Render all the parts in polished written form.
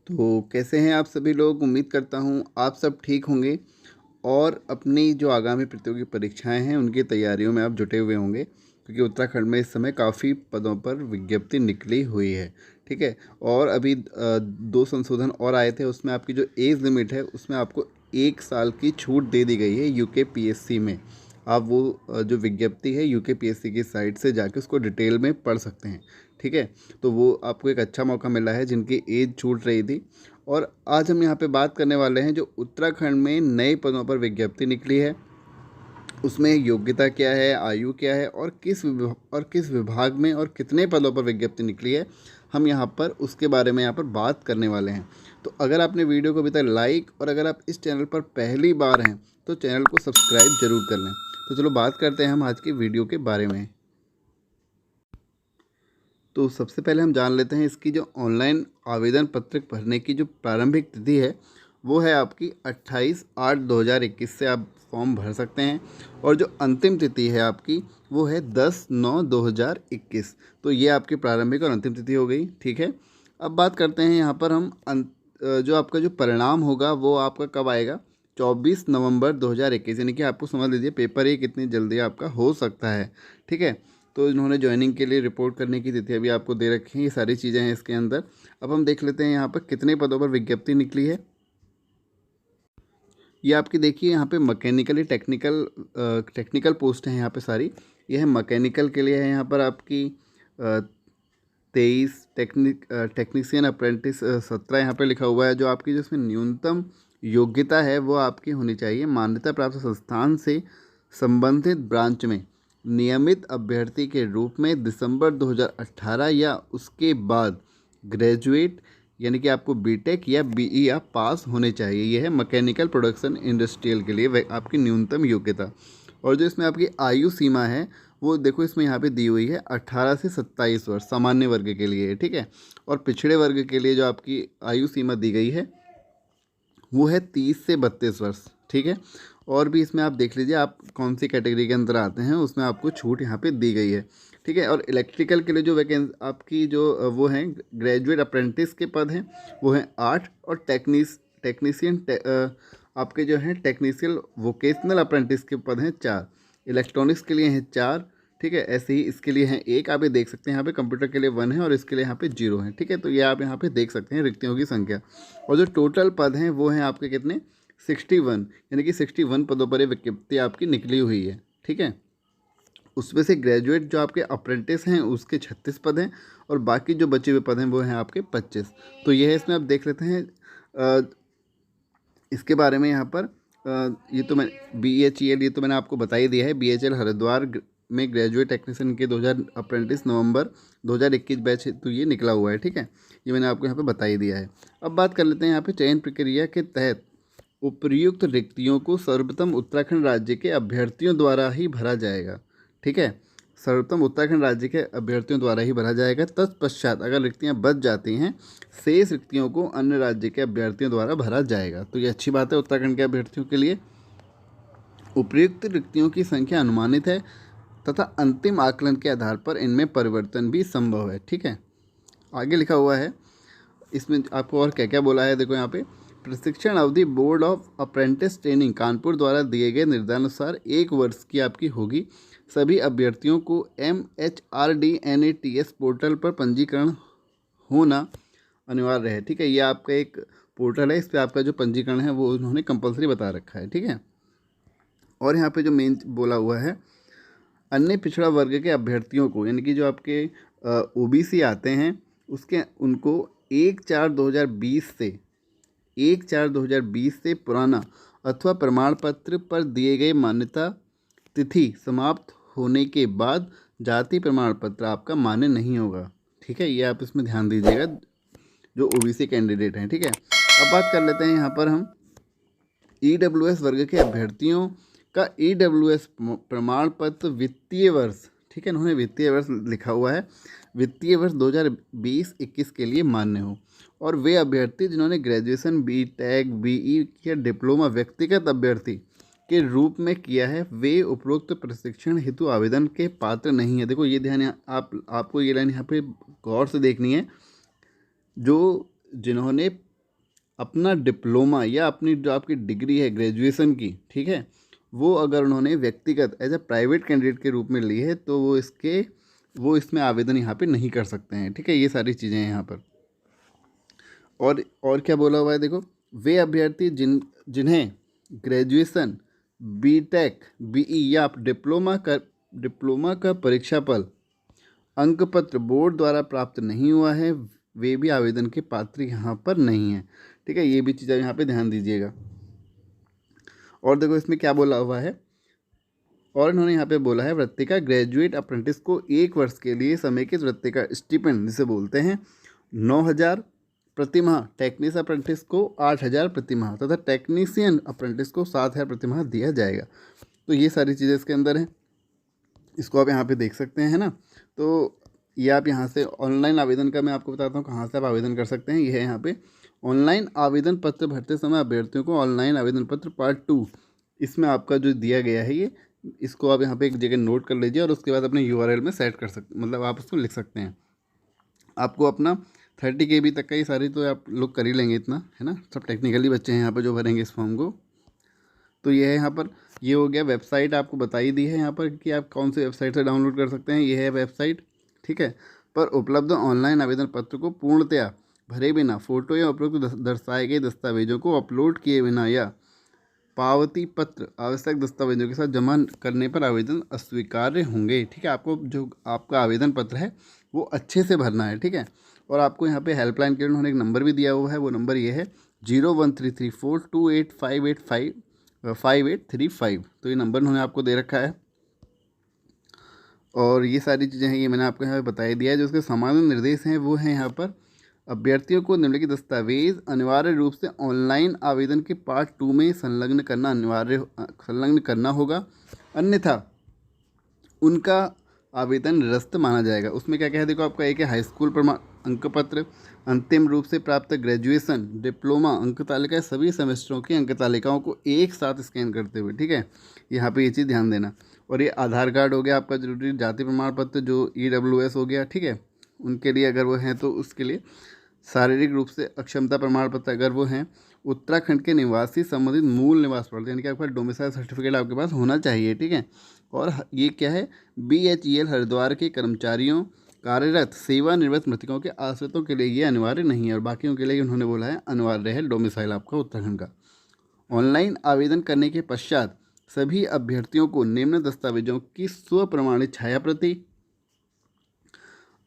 तो कैसे हैं आप सभी लोग? उम्मीद करता हूँ आप सब ठीक होंगे और अपनी जो आगामी प्रतियोगी परीक्षाएं हैं उनकी तैयारियों में आप जुटे हुए होंगे, क्योंकि उत्तराखंड में इस समय काफ़ी पदों पर विज्ञप्ति निकली हुई है। ठीक है। और अभी दो संशोधन और आए थे, उसमें आपकी जो एज लिमिट है उसमें आपको 1 साल की छूट दे दी गई है यूकेपीएससी में। आप वो जो विज्ञप्ति है यूकेपीएससी की साइट से जाके उसको डिटेल में पढ़ सकते हैं। ठीक है। तो वो आपको एक अच्छा मौका मिला है जिनकी एज छूट रही थी। और आज हम यहाँ पे बात करने वाले हैं जो उत्तराखंड में नए पदों पर विज्ञप्ति निकली है, उसमें योग्यता क्या है, आयु क्या है और किस विभाग में और कितने पदों पर विज्ञप्ति निकली है, हम यहाँ पर उसके बारे में यहाँ पर बात करने वाले हैं। तो अगर आपने वीडियो को अभी तक लाइक और अगर आप इस चैनल पर पहली बार हैं तो चैनल को सब्सक्राइब जरूर कर लें। तो चलो बात करते हैं हम आज की वीडियो के बारे में। तो सबसे पहले हम जान लेते हैं इसकी जो ऑनलाइन आवेदन पत्रक भरने की जो प्रारंभिक तिथि है वो है आपकी 28/8/2021 से आप फॉर्म भर सकते हैं। और जो अंतिम तिथि है आपकी वो है 10/9/2021। तो ये आपकी प्रारंभिक और अंतिम तिथि हो गई। ठीक है। अब बात करते हैं यहाँ पर हम जो आपका जो परिणाम होगा वो आपका कब आएगा? 24 नवंबर 2021, यानी कि आपको समझ लीजिए पेपर ही कितनी जल्दी आपका हो सकता है। ठीक है। तो इन्होंने ज्वाइनिंग के लिए रिपोर्ट करने की तिथि अभी आपको दे रखी है, ये सारी चीज़ें हैं इसके अंदर। अब हम देख लेते हैं यहाँ पर कितने पदों पर विज्ञप्ति निकली है। ये आपकी देखिए यहाँ पे मैकेनिकली टेक्निकल पोस्ट हैं यहाँ पे सारी। ये है मैकेनिकल के लिए है यहाँ पर आपकी 23, टेक्नीशियन अप्रेंटिस 17 यहाँ पे लिखा हुआ है। जो आपकी जो इसमें न्यूनतम योग्यता है वो आपकी होनी चाहिए मान्यता प्राप्त संस्थान से संबंधित ब्रांच में नियमित अभ्यर्थी के रूप में दिसंबर 2018 या उसके बाद ग्रेजुएट, यानी कि आपको बीटेक या बीई आप पास होने चाहिए। यह है मैकेनिकल प्रोडक्शन इंडस्ट्रियल के लिए आपकी न्यूनतम योग्यता। और जो इसमें आपकी आयु सीमा है वो देखो इसमें यहाँ पे दी हुई है 18 से 27 वर्ष सामान्य वर्ग के लिए। ठीक है। और पिछड़े वर्ग के लिए जो आपकी आयु सीमा दी गई है वो है 30 से 32 वर्ष। ठीक है। और भी इसमें आप देख लीजिए आप कौन सी कैटेगरी के अंदर आते हैं, उसमें आपको छूट यहाँ पे दी गई है। ठीक है। और इलेक्ट्रिकल के लिए जो वैकेंसी आपकी जो वो हैं ग्रेजुएट अप्रेंटिस के पद हैं वो हैं 8। और टेक्नीशियन आपके जो हैं टेक्नीशियल वोकेशनल अप्रेंटिस के पद हैं 4। इलेक्ट्रॉनिक्स के लिए हैं 4। ठीक है। ऐसे ही इसके लिए हैं 1। आप ये देख सकते हैं यहाँ पे कंप्यूटर के लिए 1 है और इसके लिए यहाँ पे 0 है। ठीक है। तो ये आप यहाँ पे देख सकते हैं रिक्तियों की संख्या। और जो टोटल पद हैं वो हैं आपके कितने? 61, यानी कि 61 पदों पर ये विज्ञप्ति आपकी निकली हुई है। ठीक है। उसमें से ग्रेजुएट जो आपके अप्रेंटिस हैं उसके 36 पद हैं और बाकी जो बचे हुए पद हैं वो हैं आपके 25। तो ये है, इसमें आप देख लेते हैं इसके बारे में यहाँ पर ये तो मैं BHEL ये तो मैंने आपको बता ही दिया है। BHEL हरिद्वार में ग्रेजुएट टेक्नीशियन के 2000 अप्रेंटिस नवंबर 2021 बैच तो ये निकला हुआ है। ठीक है। ये मैंने आपको यहाँ पे बता ही दिया है। अब बात कर लेते हैं यहाँ पे चयन प्रक्रिया के तहत उपर्युक्त रिक्तियों को सर्वप्रथम उत्तराखंड राज्य के अभ्यर्थियों द्वारा ही भरा जाएगा। ठीक है। सर्वप्रथम उत्तराखंड राज्य के अभ्यर्थियों द्वारा ही भरा जाएगा। तत्पश्चात अगर रिक्तियां बच जाती हैं शेष रिक्तियों को अन्य राज्य के अभ्यर्थियों द्वारा भरा जाएगा। तो ये अच्छी बात है उत्तराखंड के अभ्यर्थियों के लिए। उपर्युक्त रिक्तियों की संख्या अनुमानित है तथा अंतिम आकलन के आधार पर इनमें परिवर्तन भी संभव है। ठीक है। आगे लिखा हुआ है इसमें आपको और क्या क्या बोला है, देखो यहाँ पे प्रशिक्षण अवधि board of apprentice training Kanpur द्वारा दिए गए निर्देशानुसार 1 वर्ष की आपकी होगी। सभी अभ्यर्थियों को MHRDNATS पोर्टल पर पंजीकरण होना अनिवार्य है। ठीक है। ये आपका एक पोर्टल है, इस पर आपका जो पंजीकरण है वो उन्होंने कंपलसरी बता रखा है। ठीक है। और यहाँ पे जो मेन बोला हुआ है अन्य पिछड़ा वर्ग के अभ्यर्थियों को, यानी कि जो आपके OBC आते हैं उसके उनको 1/4/2020 से पुराना अथवा प्रमाण पत्र पर दिए गए मान्यता तिथि समाप्त होने के बाद जाति प्रमाण पत्र आपका मान्य नहीं होगा। ठीक है। ये आप इसमें ध्यान दीजिएगा जो OBC कैंडिडेट हैं। ठीक है। अब बात कर लेते हैं यहाँ पर हम EWS वर्ग के अभ्यर्थियों का EWS प्रमाण पत्र वित्तीय वर्ष, ठीक है, उन्होंने वित्तीय वर्ष लिखा हुआ है, वित्तीय वर्ष 2020-21 के लिए मान्य हो। और वे अभ्यर्थी जिन्होंने ग्रेजुएशन बीटेक बीई या डिप्लोमा व्यक्तिगत अभ्यर्थी के रूप में किया है वे उपरोक्त प्रशिक्षण हेतु आवेदन के पात्र नहीं है। देखो ये ध्यान आपको ये लाइन यहाँ पे गौर से देखनी है। जो जिन्होंने अपना डिप्लोमा या अपनी जो आपकी डिग्री है ग्रेजुएशन की, ठीक है, वो अगर उन्होंने व्यक्तिगत एज ए प्राइवेट कैंडिडेट के रूप में ली है तो वो इसमें आवेदन यहाँ पे नहीं कर सकते हैं, ठीक है। ये सारी चीज़ें हैं यहाँ पर। और क्या बोला हुआ है देखो, वे अभ्यर्थी जिन्हें ग्रेजुएशन, बीटेक, बीई या डिप्लोमा का परीक्षा फल अंक पत्र बोर्ड द्वारा प्राप्त नहीं हुआ है, वे भी आवेदन के पात्र यहाँ पर नहीं हैं, ठीक है। ये भी चीज़ें यहाँ पे ध्यान दीजिएगा। और देखो इसमें क्या बोला हुआ है, और इन्होंने यहाँ पे बोला है वृत्तिका ग्रेजुएट अप्रेंटिस को 1 वर्ष के लिए समेकित वृत्तिका स्टिपेंड जिसे बोलते हैं 9,000 प्रतिमाह, टेक्नीशियन अप्रेंटिस को 8,000 प्रतिमाह तथा टेक्नीशियन अप्रेंटिस को 7,000 प्रतिमाह दिया जाएगा। तो ये सारी चीज़ें इसके अंदर हैं, इसको आप यहाँ पे देख सकते हैं, है ना। तो ये आप यहाँ से ऑनलाइन आवेदन का मैं आपको बताता हूँ कहाँ से आप आवेदन कर सकते हैं। ये है यहाँ पे ऑनलाइन आवेदन पत्र भरते समय अभ्यर्थियों को ऑनलाइन आवेदन पत्र पार्ट 2, इसमें आपका जो दिया गया है ये, इसको आप यहाँ पे एक जगह नोट कर लीजिए और उसके बाद अपने URL में सेट कर सकते, मतलब आप उसको लिख सकते हैं। आपको अपना 30 KB तक का ये सारी तो आप लोग कर ही लेंगे इतना, है ना। सब टेक्निकली बच्चे हैं यहाँ पर जो भरेंगे इस फॉर्म को। तो ये है यहाँ पर, ये हो गया वेबसाइट आपको बताई दी है यहाँ पर कि आप कौन सी वेबसाइट से डाउनलोड कर सकते हैं। ये है वेबसाइट, ठीक है। पर उपलब्ध ऑनलाइन आवेदन पत्र को पूर्णतया भरे बिना फोटो या उपरोक्त दर्शाए गए दस्तावेजों को अपलोड किए बिना या पावती पत्र आवश्यक दस्तावेजों के साथ जमा करने पर आवेदन अस्वीकार्य होंगे, ठीक है। आपको जो आपका आवेदन पत्र है वो अच्छे से भरना है, ठीक है। और आपको यहाँ पे हेल्पलाइन के लिए उन्होंने एक नंबर भी दिया हुआ है, वो नंबर ये है 01334285835। तो ये नंबर उन्होंने आपको दे रखा है। और ये सारी चीज़ें हैं, ये मैंने आपको यहाँ पे बताई दिया है। जो उसके सामान्य निर्देश हैं वो हैं यहाँ पर, अभ्यर्थियों को निम्नलिखित दस्तावेज अनिवार्य रूप से ऑनलाइन आवेदन के पार्ट 2 में संलग्न करना होगा, अन्यथा उनका आवेदन निरस्त माना जाएगा। उसमें क्या क्या है देखो, आपका एक है हाई स्कूल प्रमाण अंक पत्र, अंतिम रूप से प्राप्त ग्रेजुएशन, डिप्लोमा अंक तालिका, सभी सेमेस्टरों की अंक तालिकाओं को एक साथ स्कैन करते हुए, ठीक है। यहाँ पे ये चीज़ ध्यान देना। और ये आधार कार्ड हो गया आपका जरूरी, जाति प्रमाण पत्र जो EWS हो गया, ठीक है, उनके लिए अगर वो हैं तो उसके लिए, शारीरिक रूप से अक्षमता प्रमाण पत्र अगर वो हैं, उत्तराखंड के निवासी संबंधित मूल निवास पत्र, यानी कि आपका डोमिसाइल सर्टिफिकेट आपके पास होना चाहिए, ठीक है। और ये क्या है, BHEL हरिद्वार के कर्मचारियों, कार्यरत सेवानिवृत्त मृतकों के आश्रितों के लिए ये अनिवार्य नहीं है, और बाकियों के लिए उन्होंने बोला है अनिवार्य है डोमिसाइल आपका उत्तराखंड का। ऑनलाइन आवेदन करने के पश्चात सभी अभ्यर्थियों को निम्न दस्तावेजों की स्वप्रमाणित छाया प्रति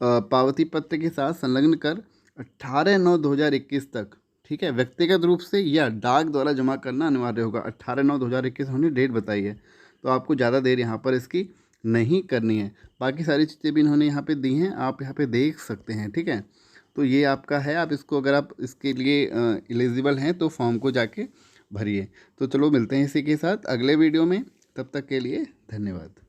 पावती पत्र के साथ संलग्न कर 18/9/2021 तक, ठीक है, व्यक्तिगत रूप से या डाक द्वारा जमा करना अनिवार्य होगा। 18/9/2021 हमने डेट बताई है, तो आपको ज़्यादा देर यहाँ पर इसकी नहीं करनी है। बाकी सारी चीज़ें भी इन्होंने यहाँ पे दी हैं, आप यहाँ पे देख सकते हैं, ठीक है। तो ये आपका है, आप इसको अगर आप इसके लिए एलिजिबल हैं तो फॉर्म को जाके भरिए। तो चलो मिलते हैं इसी के साथ अगले वीडियो में, तब तक के लिए धन्यवाद।